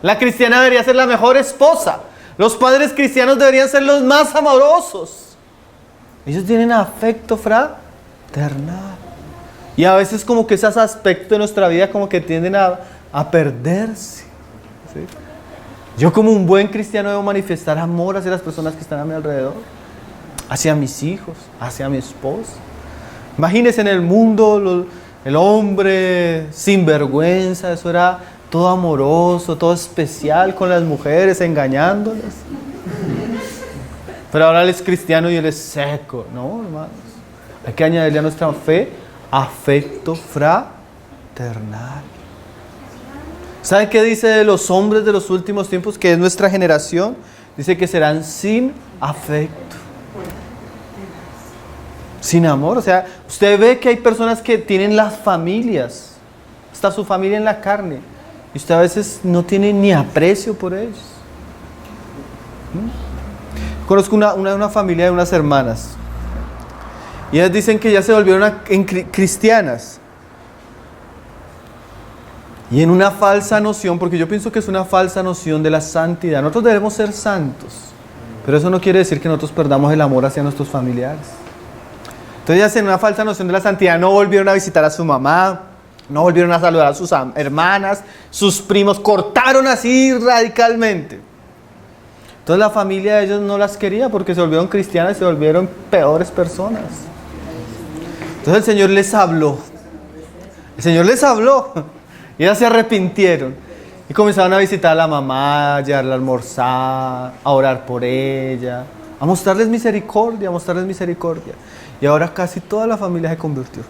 Speaker 1: La cristiana debería ser la mejor esposa. Los padres cristianos deberían ser los más amorosos. Ellos tienen afecto fraternal. Y a veces como que esos aspectos de nuestra vida como que tienden a perderse. ¿Sí? Yo como un buen cristiano debo manifestar amor hacia las personas que están a mi alrededor. Hacia mis hijos, hacia mi esposa. Imagínense en el mundo el hombre sin vergüenza, eso era todo amoroso, todo especial con las mujeres, engañándolas. Pero ahora él es cristiano y él es seco. No, hermanos. Hay que añadirle a nuestra fe afecto fraternal. ¿Saben qué dice de los hombres de los últimos tiempos, que es nuestra generación? Dice que serán sin afecto. Sin amor, o sea, usted ve que hay personas que tienen las familias, hasta su familia en la carne, y usted a veces no tiene ni aprecio por ellos. Conozco una familia de unas hermanas, y ellas dicen que ya se volvieron cristianas, y en una falsa noción, porque yo pienso que es una falsa noción de la santidad. Nosotros debemos ser santos, Pero eso no quiere decir que nosotros perdamos el amor hacia nuestros familiares. Entonces ellas en una falsa noción de la santidad no volvieron a visitar a su mamá, no volvieron a saludar a sus hermanas, sus primos, cortaron así radicalmente. Entonces la familia de ellos no las quería porque se volvieron cristianas y se volvieron peores personas. Entonces el Señor les habló. El Señor les habló. Y ellas se arrepintieron. Y comenzaron a visitar a la mamá, a llevarla a almorzar, a orar por ella, a mostrarles misericordia, a mostrarles misericordia. Y ahora casi toda la familia se convirtió.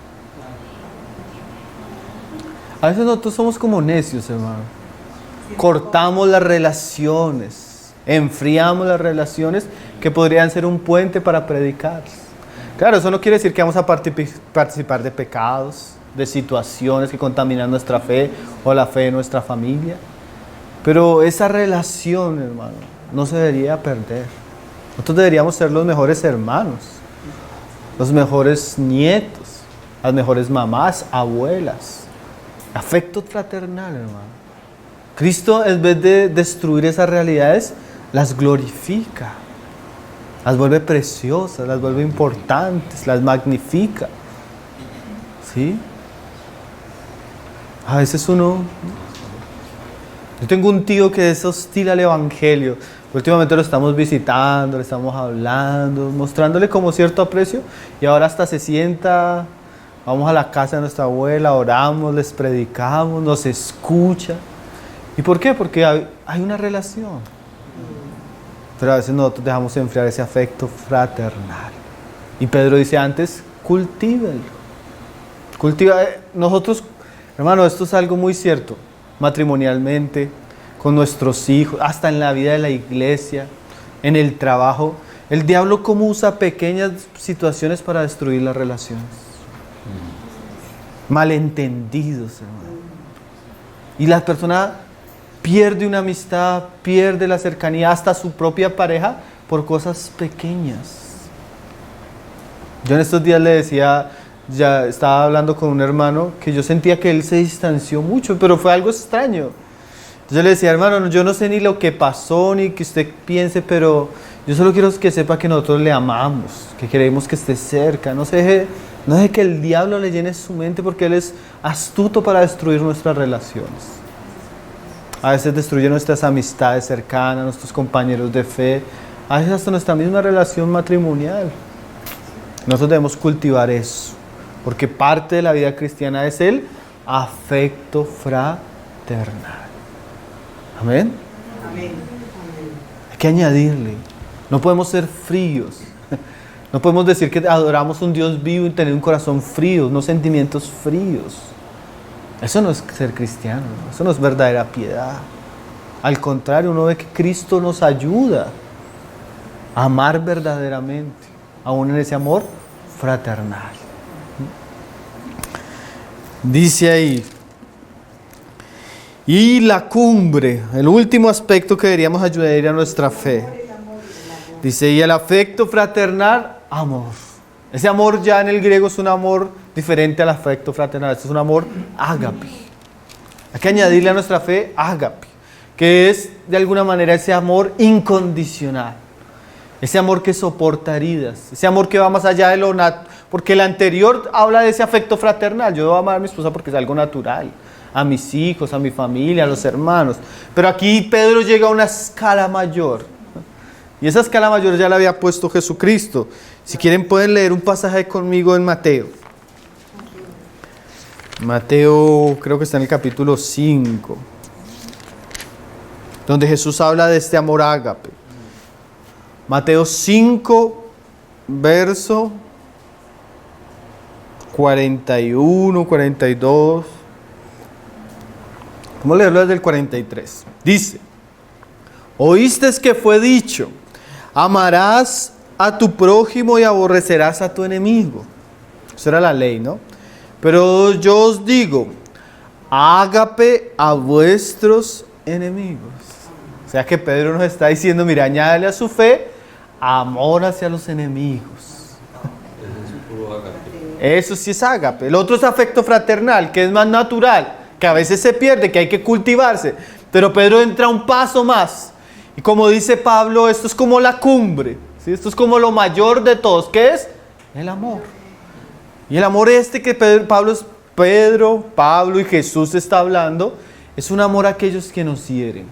Speaker 1: A veces nosotros somos como necios, hermano. Cortamos las relaciones, enfriamos las relaciones que podrían ser un puente para predicar. Claro, eso no quiere decir que vamos a participar de pecados, de situaciones que contaminan nuestra fe o la fe de nuestra familia. Pero esa relación, hermano, no se debería perder. Nosotros deberíamos ser los mejores hermanos, los mejores nietos, las mejores mamás, abuelas. Afecto fraternal, hermano. Cristo, en vez de destruir esas realidades, las glorifica, las vuelve preciosas, las vuelve importantes, las magnifica. ¿Sí? A veces yo tengo un tío que es hostil al evangelio. Últimamente lo estamos visitando, le estamos hablando, mostrándole como cierto aprecio, y ahora hasta se sienta, vamos a la casa de nuestra abuela, oramos, les predicamos, nos escucha. ¿Y por qué? Porque hay una relación. Pero a veces nosotros dejamos enfriar ese afecto fraternal. Y Pedro dice antes, cultívenlo. Nosotros, hermano, esto es algo muy cierto, matrimonialmente, con nuestros hijos, hasta en la vida de la iglesia, en el trabajo. El diablo cómo usa pequeñas situaciones para destruir las relaciones. Malentendidos, hermano. Y la persona pierde una amistad, pierde la cercanía, hasta su propia pareja, por cosas pequeñas. Yo en estos días le decía, ya estaba hablando con un hermano, que yo sentía que él se distanció mucho, pero fue algo extraño. Yo le decía, hermano, yo no sé ni lo que pasó, ni que usted piense, pero yo solo quiero que sepa que nosotros le amamos, que queremos que esté cerca. No deje que el diablo le llene su mente, porque él es astuto para destruir nuestras relaciones. A veces destruye nuestras amistades cercanas, nuestros compañeros de fe, a veces hasta nuestra misma relación matrimonial. Nosotros debemos cultivar eso, porque parte de la vida cristiana es el afecto fraternal. Amén.
Speaker 2: Amén.
Speaker 1: Hay que añadirle. No podemos ser fríos. No podemos decir que adoramos un Dios vivo y tener un corazón frío, no sentimientos fríos. Eso no es ser cristiano, eso no es verdadera piedad. Al contrario, uno ve que Cristo nos ayuda a amar verdaderamente, aún en ese amor fraternal. Dice ahí, y la cumbre, el último aspecto que deberíamos ayudar a nuestra fe. Dice, y el afecto fraternal, amor. Ese amor ya en el griego es un amor diferente al afecto fraternal. Este es un amor ágape. Hay que añadirle a nuestra fe ágape, que es de alguna manera ese amor incondicional. Ese amor que soporta heridas. Ese amor que va más allá de lo natural. Porque el anterior habla de ese afecto fraternal. Yo debo amar a mi esposa porque es algo natural. A mis hijos, a mi familia, a los hermanos. Pero aquí Pedro llega a una escala mayor. Y esa escala mayor ya la había puesto Jesucristo. Si quieren pueden leer un pasaje conmigo en Mateo. Mateo creo que está en el capítulo 5. Donde Jesús habla de este amor ágape. Mateo 5, verso 41, 42. Vamos a leerlo desde el 43. Dice, oíste que fue dicho, amarás a tu prójimo y aborrecerás a tu enemigo. Esa era la ley, ¿no? Pero yo os digo, ágape a vuestros enemigos. O sea que Pedro nos está diciendo, mira, añádale a su fe amor hacia los enemigos. Eso sí es ágape. El otro es afecto fraternal, que es más natural, que a veces se pierde, que hay que cultivarse. Pero Pedro entra un paso más Y como dice Pablo, esto es como la cumbre, ¿sí? Esto es como lo mayor de todos. ¿Qué es? El amor. Y el amor que Pablo y Jesús está hablando, es un amor a aquellos que nos hieren,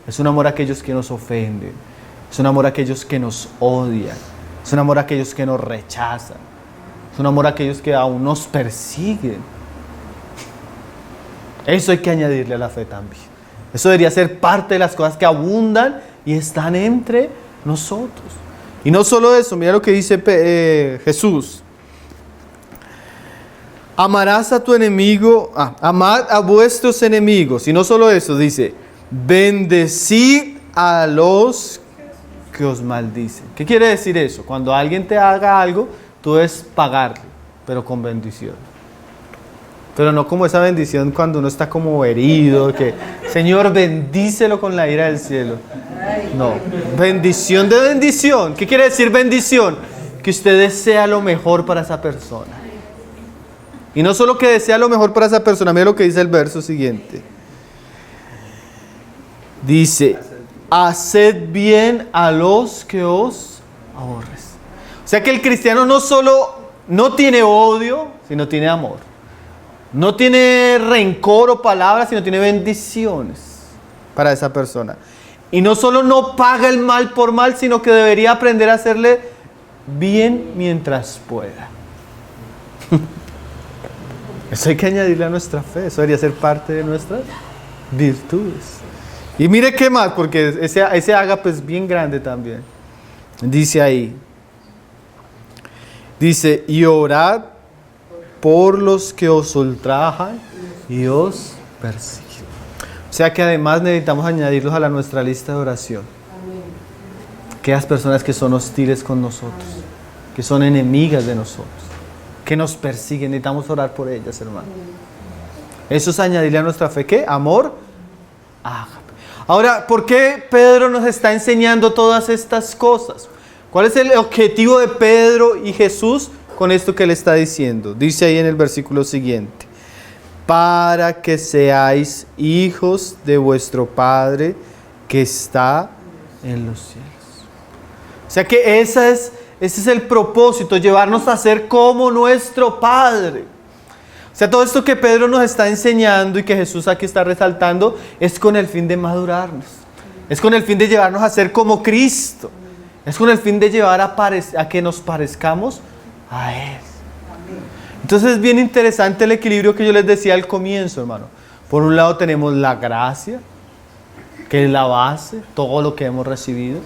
Speaker 1: es un amor a aquellos que nos ofenden, es un amor a aquellos que nos odian, es un amor a aquellos que nos rechazan, es un amor a aquellos que aún nos persiguen. Eso hay que añadirle a la fe también. Eso debería ser parte de las cosas que abundan y están entre nosotros. Y no solo eso, mira lo que dice Jesús. Amarás a tu enemigo, amad a vuestros enemigos. Y no solo eso, dice, bendecid a los que os maldicen. ¿Qué quiere decir eso? Cuando alguien te haga algo, tú debes pagarle, pero con bendición. Pero no como esa bendición cuando uno está como herido, que Señor, bendícelo con la ira del cielo. No, bendición de bendición. ¿Qué quiere decir bendición? Que usted desea lo mejor para esa persona. Y no solo que desea lo mejor para esa persona, mira lo que dice el verso siguiente. Dice, haced bien a los que os aborrecen. O sea que el cristiano no solo no tiene odio, sino tiene amor. No tiene rencor o palabras, sino tiene bendiciones para esa persona. Y no solo no paga el mal por mal, sino que debería aprender a hacerle bien mientras pueda. Eso hay que añadirle a nuestra fe, eso debería ser parte de nuestras virtudes. Y mire qué más, porque ese ágape es bien grande también. Dice ahí, dice, y orad por los que os ultrajan y os persiguen. O sea que además necesitamos añadirlos a nuestra lista de oración. Aquellas personas que son hostiles con nosotros, que son enemigas de nosotros, que nos persiguen, necesitamos orar por ellas, hermano. Eso es añadirle a nuestra fe, ¿qué? Amor, ágape. Ahora, ¿por qué Pedro nos está enseñando todas estas cosas? ¿Cuál es el objetivo de Pedro y Jesús con esto que le está diciendo? Dice ahí en el versículo siguiente, para que seáis hijos de vuestro Padre que está en los cielos. O sea que ese es el propósito, llevarnos a ser como nuestro Padre. O sea, todo esto que Pedro nos está enseñando y que Jesús aquí está resaltando es con el fin de madurarnos. Es con el fin de llevarnos a ser como Cristo. Es con el fin de llevar a que nos parezcamos a Él. Entonces es bien interesante el equilibrio que yo les decía al comienzo, hermano. Por un lado tenemos la gracia, que es la base, todo lo que hemos recibido.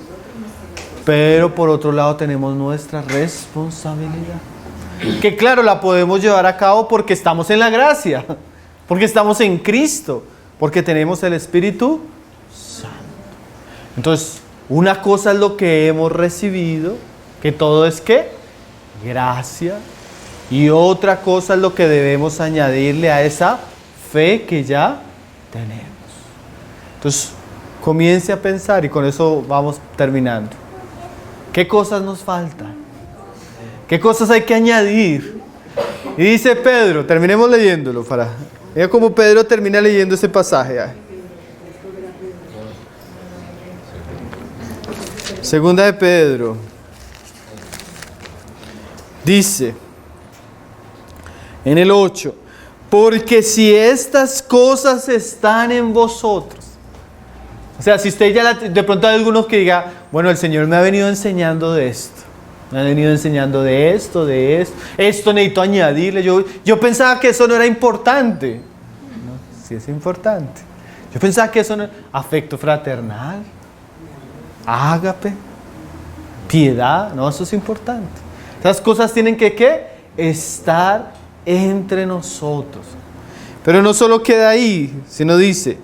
Speaker 1: Pero por otro lado tenemos nuestra responsabilidad. Que claro, la podemos llevar a cabo porque estamos en la gracia, porque estamos en Cristo, porque tenemos el Espíritu Santo. Entonces, una cosa es lo que hemos recibido, que todo es ¿qué? Gracia. Y otra cosa es lo que debemos añadirle a esa fe que ya tenemos. Entonces, comience a pensar y con eso vamos terminando. ¿Qué cosas nos faltan? ¿Qué cosas hay que añadir? Y dice Pedro, terminemos leyéndolo mira cómo Pedro termina leyendo ese pasaje. Segunda de Pedro. Dice en el 8, porque si estas cosas están en vosotros. O sea, si usted ya de pronto hay algunos que diga, bueno, el Señor me ha venido enseñando de esto. Me ha venido enseñando de esto. Esto necesito añadirle. Yo pensaba que eso no era importante. No, sí es importante. Yo pensaba que eso no era afecto fraternal, ágape, piedad. No, eso es importante. Esas cosas tienen que ¿qué? Estar entre nosotros. Pero no solo queda ahí, sino dice,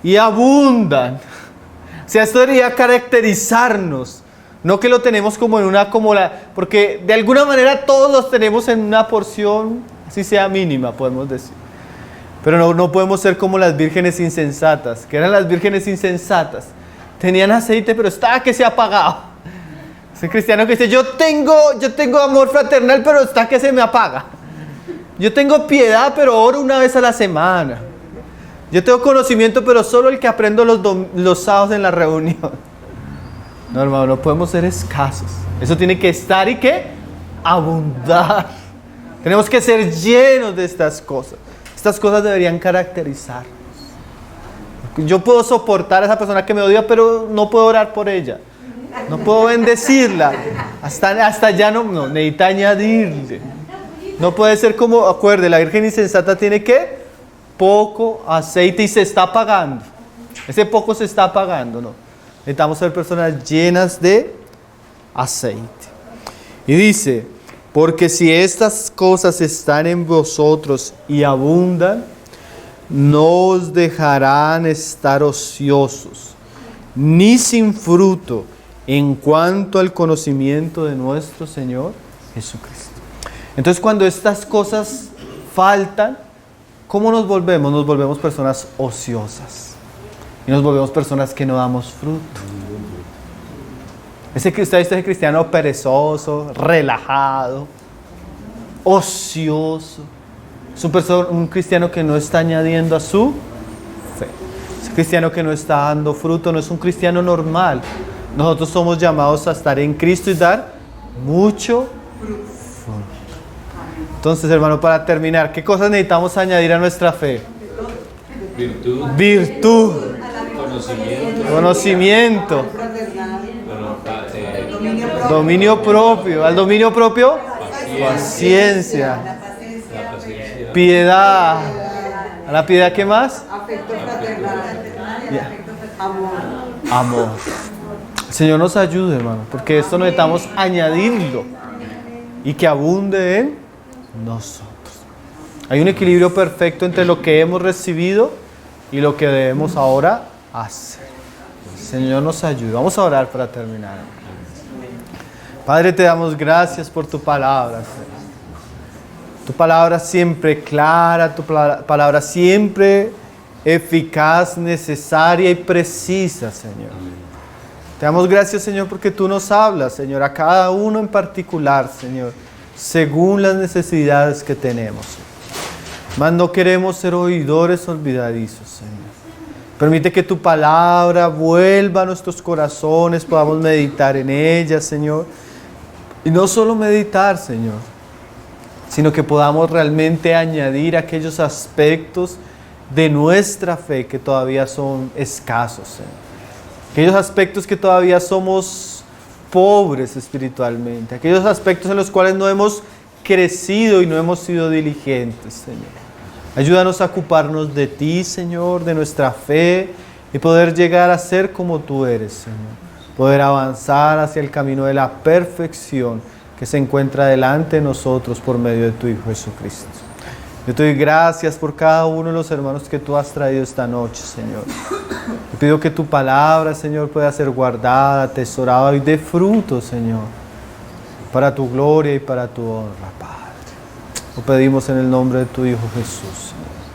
Speaker 1: y abundan. O sea, esto debería caracterizarnos. No que lo tenemos como en una, porque de alguna manera todos los tenemos en una porción, así sea mínima, podemos decir. Pero no podemos ser como las vírgenes insensatas. ¿Qué eran las vírgenes insensatas? Tenían aceite, pero estaba que se apagaba. Ese cristiano que dice, yo tengo amor fraternal, pero está que se me apaga. Yo tengo piedad, pero oro una vez a la semana. Yo tengo conocimiento, pero solo el que aprendo los sábados en la reunión. No, hermano, no podemos ser escasos. Eso tiene que estar y que abundar. Tenemos que ser llenos de estas cosas. Estas cosas deberían caracterizarnos. Yo puedo soportar a esa persona que me odia, pero no puedo orar por ella. No puedo bendecirla. Hasta ya no necesita añadirle. No puede ser como, acuerde, la virgen insensata tiene que poco aceite y se está apagando. Ese poco se está apagando, ¿no? Necesitamos ser personas llenas de aceite. Y dice, porque si estas cosas están en vosotros y abundan, no os dejarán estar ociosos, ni sin fruto, en cuanto al conocimiento de nuestro Señor Jesucristo. Entonces, cuando estas cosas faltan, ¿cómo nos volvemos? Nos volvemos personas ociosas. Y nos volvemos personas que no damos fruto. Usted ha visto ese cristiano perezoso, relajado, ocioso. Es un cristiano que no está añadiendo a su fe. Es un cristiano que no está dando fruto, no es un cristiano normal. Nosotros somos llamados a estar en Cristo y dar mucho fruto. Entonces, hermano, para terminar, ¿qué cosas necesitamos añadir a nuestra fe? Virtud. Conocimiento. Dominio propio. ¿Al dominio propio? Paciencia. Piedad. ¿A la piedad qué más?
Speaker 2: Afecto fraternal.
Speaker 1: Amor. El Señor nos ayude, hermano, porque esto necesitamos añadirlo y que abunde en nosotros. Hay un equilibrio perfecto entre lo que hemos recibido y lo que debemos ahora hacer. El Señor nos ayude. Vamos a orar para terminar. Padre, te damos gracias por tu palabra, Señor. Tu palabra siempre clara, tu palabra siempre eficaz, necesaria y precisa, Señor. Te damos gracias, Señor, porque tú nos hablas, Señor, a cada uno en particular, Señor, según las necesidades que tenemos. Mas no queremos ser oidores olvidadizos, Señor. Permite que tu palabra vuelva a nuestros corazones, podamos meditar en ella, Señor. Y no solo meditar, Señor, sino que podamos realmente añadir aquellos aspectos de nuestra fe que todavía son escasos, Señor. Aquellos aspectos que todavía somos pobres espiritualmente, aquellos aspectos en los cuales no hemos crecido y no hemos sido diligentes, Señor. Ayúdanos a ocuparnos de ti, Señor, de nuestra fe y poder llegar a ser como tú eres, Señor. Poder avanzar hacia el camino de la perfección que se encuentra delante de nosotros por medio de tu Hijo Jesucristo. Yo te doy gracias por cada uno de los hermanos que tú has traído esta noche, Señor. Te pido que tu palabra, Señor, pueda ser guardada, atesorada y dé fruto, Señor, para tu gloria y para tu honra, Padre. Lo pedimos en el nombre de tu Hijo Jesús, Señor.